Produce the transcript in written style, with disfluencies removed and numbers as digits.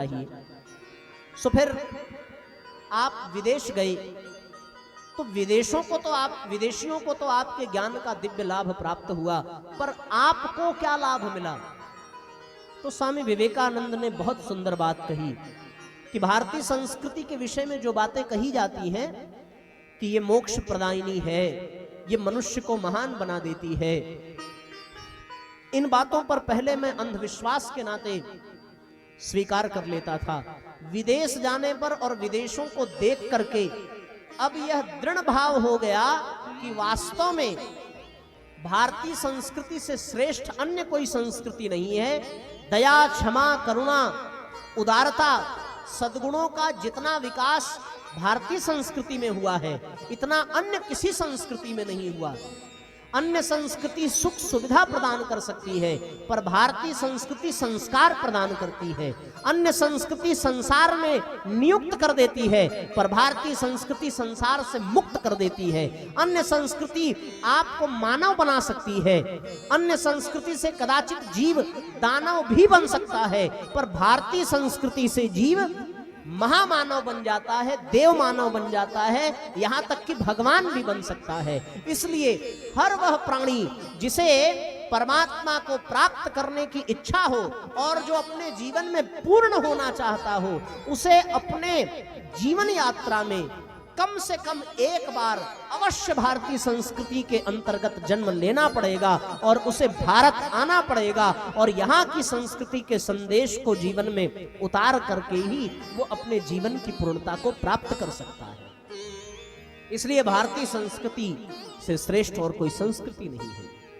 चाहिए। सो फिर आप विदेश गए तो विदेशियों को तो आपके ज्ञान का दिव्य लाभ प्राप्त हुआ, पर आपको क्या लाभ मिला? तो स्वामी विवेकानंद ने बहुत सुंदर बात कही कि भारतीय संस्कृति के विषय में जो बातें कही जाती हैं कि ये मोक्ष प्रदायिनी है, ये मनुष्य को महान बना देती है, इन बातों पर पहले मैं अंधविश्वास के नाते स्वीकार कर लेता था। विदेश जाने पर और विदेशों को देख करके अब यह दृढ़ भाव हो गया कि वास्तव में भारतीय संस्कृति से श्रेष्ठ अन्य कोई संस्कृति नहीं है। दया, क्षमा, करुणा, उदारता, सद्गुणों का जितना विकास भारतीय संस्कृति में हुआ है, इतना अन्य किसी संस्कृति में नहीं हुआ। अन्य संस्कृति सुख सुविधा प्रदान कर सकती है, पर भारतीय संस्कृति संस्कार प्रदान करती है। अन्य संस्कृति संसार में नियुक्त कर देती है, पर भारतीय संस्कृति संसार से मुक्त कर देती है। अन्य संस्कृति आपको मानव बना सकती है, अन्य संस्कृति से कदाचित जीव दानव भी बन सकता है, पर भारतीय संस्कृति से जीव महामानव बन जाता है, देव मानव बन जाता है, यहां तक कि भगवान भी बन सकता है। इसलिए हर वह प्राणी जिसे परमात्मा को प्राप्त करने की इच्छा हो और जो अपने जीवन में पूर्ण होना चाहता हो, उसे अपने जीवन यात्रा में कम से कम एक बार अवश्य भारतीय संस्कृति के अंतर्गत जन्म लेना पड़ेगा और उसे भारत आना पड़ेगा और यहाँ की संस्कृति के संदेश को जीवन में उतार करके ही वो अपने जीवन की पूर्णता को प्राप्त कर सकता है। इसलिए भारतीय संस्कृति से श्रेष्ठ और कोई संस्कृति नहीं है।